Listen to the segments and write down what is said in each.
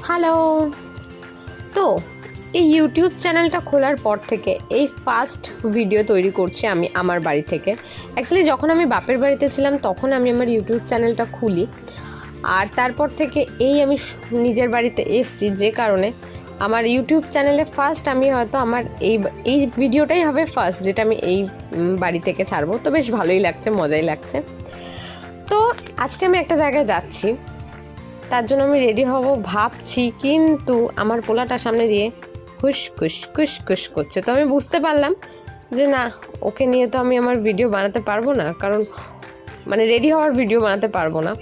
Hello. তো এই YouTube চ্যানেলটা খোলার পর থেকে এই ফার্স্ট ভিডিও তৈরি করছি আমি আমার বাড়ি থেকে। অ্যাকচুয়ালি যখন আমি বাপের বাড়িতে ছিলাম তখন আমি আমার ইউটিউব চ্যানেলটা খুলি, আর তারপর থেকে এই আমি নিজের বাড়িতে এসেছি, যে কারণে আমার ইউটিউব চ্যানেলে ফার্স্ট আমি হয়তো আমার এই ভিডিওটাই হবে ফার্স্ট যেটা আমি এই বাড়ি থেকে ছাড়বো। তো বেশ ভালোই লাগছে, মজাই লাগছে। তো আজকে আমি একটা জায়গায় যাচ্ছি, তার জন্য আমি রেডি হব ভাবছি, কিন্তু আমার পোলাটা সামনে দিয়ে খুশ খুশ করছে। তো আমি বুঝতে পারলাম যে না, ওকে নিয়ে তো আমি আমার ভিডিও বানাতে পারবো না, কারণ মানে রেডি হওয়ার ভিডিও বানাতে পারবো না।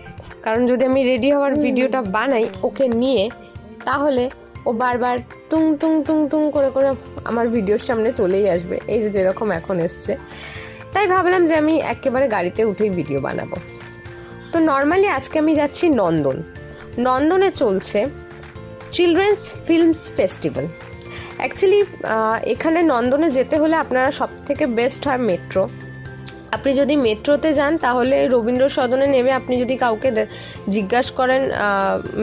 কারণ যদি আমি রেডি হওয়ার ভিডিওটা বানাই ওকে নিয়ে, তাহলে ও বারবার টুং টুং টুং টুং করে করে আমার ভিডিওর সামনে চলেই আসবে, এই যে যেরকম এখন এসছে। তাই ভাবলাম যে আমি একেবারে গাড়িতে উঠেই ভিডিও বানাবো। তো নর্মালি আজকে আমি যাচ্ছি নন্দনে চলছে চিলড্রেন্স ফিল্মস ফেস্টিভ্যাল। অ্যাকচুয়ালি এখানে নন্দনে যেতে হলে আপনারা সব থেকে বেস্ট হয় মেট্রো। আপনি যদি মেট্রোতে যান তাহলে রবীন্দ্র সদনে নেমে আপনি যদি কাউকে জিজ্ঞাসা করেন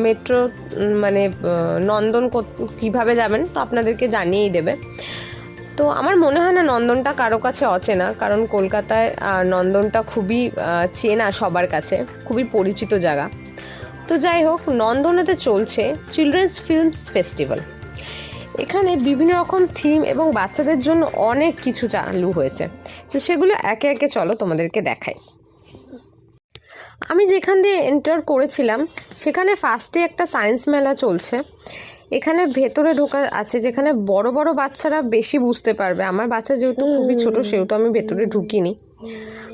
মেট্রো মানে নন্দন কীভাবে যাবেন, তো আপনাদেরকে জানিয়েই দেবে। তো আমার মনে হয় না নন্দনটা কারো কাছে অচেনা, কারণ কলকাতায় নন্দনটা খুবই চেনা সবার কাছে, খুবই পরিচিত জায়গা। তো যাই হোক, নন্দনেতে চলছে চিলড্রেন্স ফিল্মস ফেস্টিভ্যাল। এখানে বিভিন্ন রকম থিম এবং বাচ্চাদের জন্য অনেক কিছু চালু হয়েছে। তো সেগুলো একে একে চলো তোমাদেরকে দেখাই। আমি যেখান দিয়ে এন্টার করেছিলাম সেখানে ফার্স্টে একটা সায়েন্স মেলা চলছে। এখানে ভেতরে ঢোকা আছে, যেখানে বড় বড় বাচ্চারা বেশি বুঝতে পারবে। আমার বাচ্চা যেহেতু খুবই ছোট, সেহেতু আমি ভেতরে ঢুকিনি।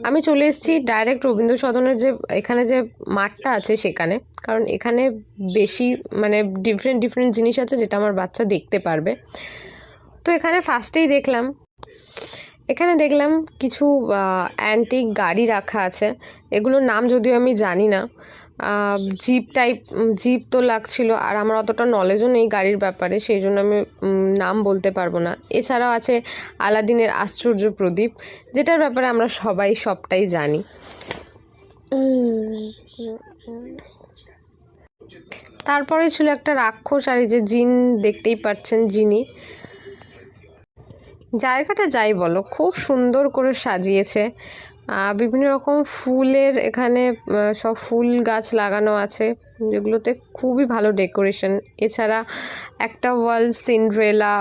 আমি চলে এসেছি ডাইরেক্ট রবীন্দ্র সদনের যে এখানে যে মাঠটা আছে সেখানে, কারণ এখানে বেশি মানে ডিফারেন্ট জিনিস আছে যেটা আমার বাচ্চা দেখতে পারবে। তো এখানে ফার্স্টেই দেখলাম কিছু অ্যান্টিক গাড়ি রাখা আছে। এগুলোর নাম যদিও আমি জানি না, জিপ তো লাগছিল, আর আমার অতটা নলেজও নেই গাড়ির ব্যাপারে, সেই জন্য আমি নাম বলতে পারবো না। এছাড়াও আছে আলাদিনের আশ্চর্য প্রদীপ, যেটার ব্যাপারে আমরা সবটাই জানি। তারপরে ছিল একটা রাক্ষস, আর এই যে জিন দেখতেই পাচ্ছেন, জিনি। জায়গাটা যাই বলো, খুব সুন্দর করে সাজিয়েছে। বিভিন্ন রকম ফুলের এখানে সব ফুল গাছ লাগানো আছে, যেগুলোতে খুবই ভালো ডেকোরেশন। এছাড়া একটা ওয়াল সিন্ড্রেলা,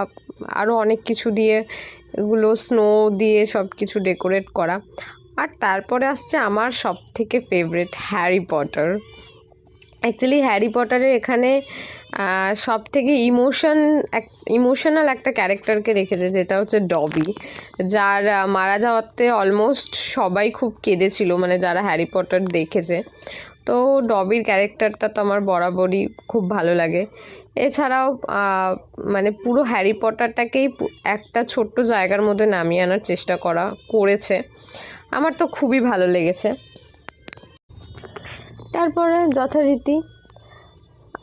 আরও অনেক কিছু দিয়ে, এগুলো স্নো দিয়ে সব কিছু ডেকোরেট করা। আর তারপরে আসছে আমার সব থেকে favourite Harry Potter. Actually Harry পটারের এখানে সব থেকে ইমোশনাল একটা ক্যারেক্টারকে রেখেছে, যেটা হচ্ছে ডবি, যার মারা যাওয়াতে অলমোস্ট সবাই খুব কেঁদেছিল, মানে যারা হ্যারি পটার দেখেছে। তো ডবির ক্যারেক্টারটা তো আমার বরাবরই খুব ভালো লাগে। এছাড়াও মানে পুরো হ্যারি পটারটাকেই একটা ছোট্ট জায়গার মধ্যে নামিয়ে আনার চেষ্টা করেছে। আমার তো খুবই ভালো লেগেছে। তারপরে যথারীতি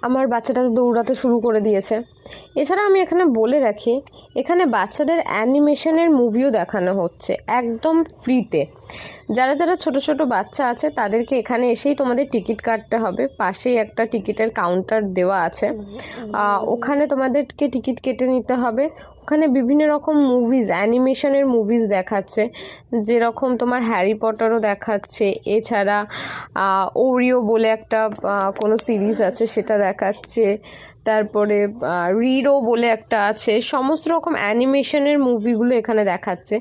আমার বাচ্চাটা দৌড়াতে শুরু করে দিয়েছে। এছাড়া আমি এখানে বলে রাখি, এখানে বাচ্চাদের অ্যানিমেশনের মুভিও দেখানো হচ্ছে একদম ফ্রিতে। যারা ছোট ছোট বাচ্চা আছে তাদেরকে এখানে এসেই তোমাদের টিকিট কাটতে হবে। পাশেই একটা টিকিটের কাউন্টার দেওয়া আছে, ওখানে তোমাদেরকে টিকিট কেটে নিতে হবে। ওখানে বিভিন্ন রকম অ্যানিমেশনের মুভিজ দেখাচ্ছে, যেরকম তোমার হ্যারি পটারও দেখাচ্ছে। এছাড়া ওরিও বলে একটা কোনো সিরিজ আছে, সেটা দেখাচ্ছে। তারপরে রিডো বলে একটা আছে। সমস্ত রকম অ্যানিমেশনের মুভিগুলো এখানে দেখাচ্ছে।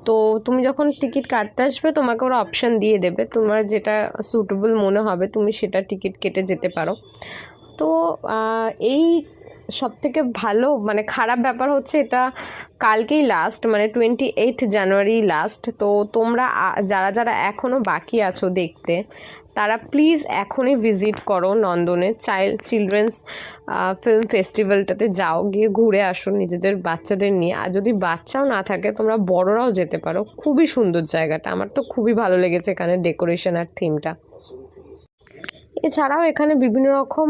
তো তুমি যখন টিকিট কাটতে আসবে তোমাকে ওরা অপশান দিয়ে দেবে, তোমার যেটা সুটেবল মনে হবে তুমি সেটা টিকিট কেটে যেতে পারো। তো এই সবথেকে ভালো মানে খারাপ ব্যাপার হচ্ছে এটা কালকেই লাস্ট, মানে 28 জানুয়ারি লাস্ট। তো তোমরা যারা এখনও বাকি আছো দেখতে, তারা প্লিজ এখনই ভিজিট করো নন্দনে চিলড্রেন্স ফিল্ম ফেস্টিভ্যালটাতে, যাও, গিয়ে ঘুরে আসো নিজেদের বাচ্চাদের নিয়ে। আর যদি বাচ্চাও না থাকে তোমরা বড়রাও যেতে পারো। খুবই সুন্দর জায়গাটা, আমার তো খুবই ভালো লেগেছে এখানে ডেকোরেশন আর থিমটা। এছাড়াও এখানে বিভিন্ন রকম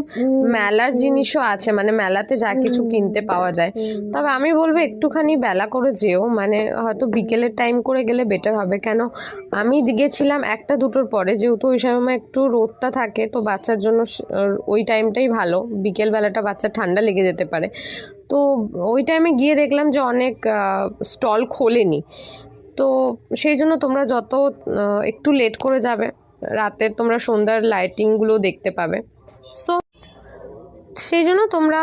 মেলার জিনিসও আছে, মানে মেলাতে যা কিছু কিনতে পাওয়া যায়। তবে আমি বলবো একটুখানি বেলা করে যেও, মানে হয়তো বিকেলের টাইম করে গেলে বেটার হবে। কেন আমি গেছিলাম 1টা-2টোর পরে, যেহেতু ওই সময় একটু রোদটা থাকে, তো বাচ্চার জন্য ওই টাইমটাই ভালো। বিকেল বেলাটা বাচ্চার ঠান্ডা লেগে যেতে পারে, তো ওই টাইমে গিয়ে দেখলাম যে অনেক স্টল খোলেনি। তো সেই জন্য তোমরা যত একটু লেট করে যাবে, রাতে তোমরা সন্ধ্যার লাইটিংগুলো দেখতে পাবে। সো সেই জন্য তোমরা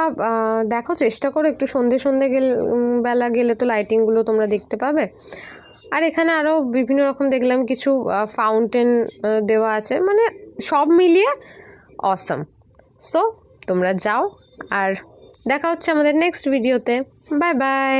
দেখো, চেষ্টা করো একটু সন্ধে সন্ধে বেলা গেলে তো লাইটিংগুলো তোমরা দেখতে পাবে। আর এখানে আরও বিভিন্ন রকম দেখলাম কিছু ফাউন্টেন দেওয়া আছে, মানে সব মিলিয়ে অসম। সো তোমরা যাও, আর দেখা হচ্ছে আমাদের নেক্সট ভিডিওতে। Bye bye.